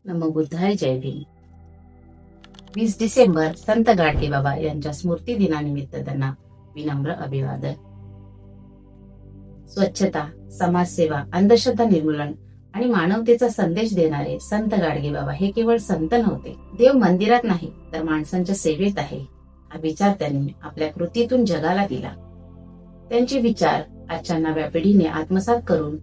नमो बुद्धाय. जय भीम. 20 डिसेंबर संत गाडगे बाबा यांच्या स्मृती दिनानिमित्त त्यांना विनम्र अभिवादन. स्वच्छता, समाजसेवा, अंधश्रद्धा निर्मूलन आणि मानवतेचा संदेश देणारे संत गाडगे बाबा हे केवळ संत नव्हते. देव मंदिरात नाही तर माणसांच्या सेवेत आहे, हा विचार त्यांनी आपल्या कृतीतून जगाला दिला. त्यांचे विचार आजच्या नव्या पिढीने आत्मसात करून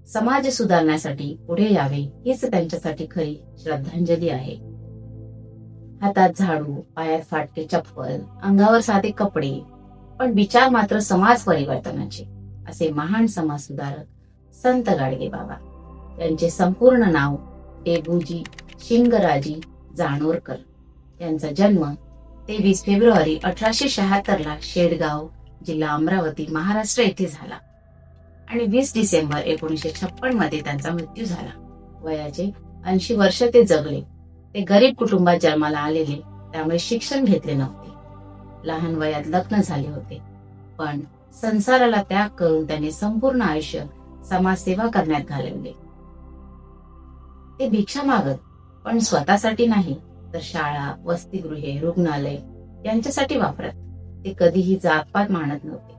समाज सुधारण्यासाठी पुढे यावे हीच त्यांच्यासाठी खरी श्रद्धांजली आहे. हातात झाडू, पायात फाटके चप्पल, अंगावर साधे कपडे, पण विचार मात्र समाज परिवर्तनाचे, असे महान समाज सुधारक संत गाडगे बाबा. त्यांचे संपूर्ण नाव डेबूजी शिंगराजी जानोरकर. यांचा जन्म 23 फेब्रुवारी 1876 ला शेडगाव, जिल्हा अमरावती, महाराष्ट्र येथे झाला आणि 20 डिसेंबर 1956 मध्ये त्यांचा मृत्यू झाला. वयाचे 80 वर्ष ते जगले. ते गरीब कुटुंबात जन्माला आलेले, त्यामुळे शिक्षण घेतले नव्हते. लहान वयात लग्न झाले होते, पण संसाराला त्याग करून त्यांनी संपूर्ण आयुष्य समाजसेवा करण्यात घालवले. ते भिक्षा मागत, पण स्वतःसाठी नाही, तर शाळा, वसतिगृहे, रुग्णालय यांच्यासाठी वापरत. ते कधीही जातपात मानत नव्हते.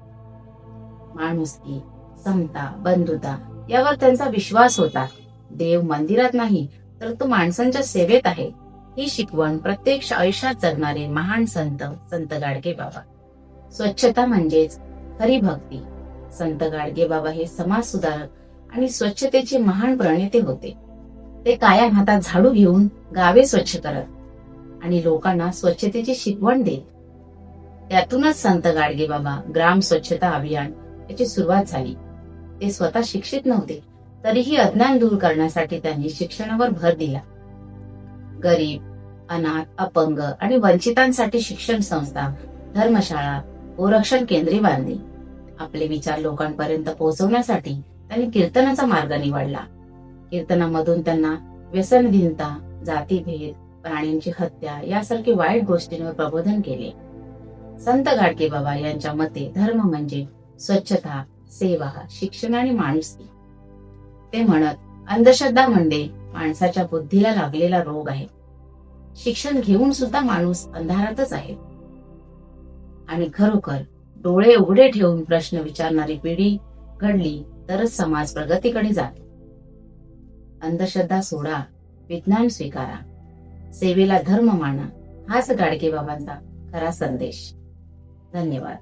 माणुसकी, समता, बंधुता यावर त्यांचा विश्वास होता. देव मंदिरात नाही तर तो माणसांच्या सेवेत आहे, ही शिकवण प्रत्यक्ष आयुष्यात जगणारे महान संत संत गाडगे बाबा. स्वच्छता म्हणजेच खरी भक्ती. संत गाडगे बाबा हे समाज सुधारक आणि स्वच्छतेचे महान प्रणेते होते. ते कायम हातात झाडू घेऊन गावे स्वच्छ करत आणि लोकांना स्वच्छतेची शिकवण देत. त्यातूनच संत गाडगे बाबा ग्राम स्वच्छता अभियान याची सुरुवात झाली. ते स्वतः शिक्षित नव्हते, तरीही अज्ञान दूर करण्यासाठी त्यांनी शिक्षणावर भर दिला. गरीब, अनाथ, अपंग आणि वंचितांसाठी शिक्षण संस्था, धर्मशाळा, गोरक्षण केंद्रे बांधली. आपले विचार लोकांपर्यंत पोहोचवण्यासाठी त्यांनी कीर्तनाचा मार्ग निवडला. कीर्तनामधून त्यांना व्यसनहीनता, जातीभेद, प्राण्यांची हत्या यासारखे वाईट गोष्टींवर प्रबोधन केले. संत गाडगे बाबा यांच्या मते धर्म म्हणजे स्वच्छता, सेवा, शिक्षण आणि माणुसकी. ते म्हणत, अंधश्रद्धा म्हणजे माणसाच्या बुद्धीला लागलेला रोग आहे. शिक्षण घेऊन सुद्धा माणूस अंधारातच आहे. आणि खरोखर डोळे उघडे ठेवून प्रश्न विचारणारी पिढी घडली तरच समाज प्रगतीकडे जातो. अंधश्रद्धा सोडा, विज्ञान स्वीकारा, सेवेला धर्म माना, हाच गाडगे बाबांचा खरा संदेश. धन्यवाद.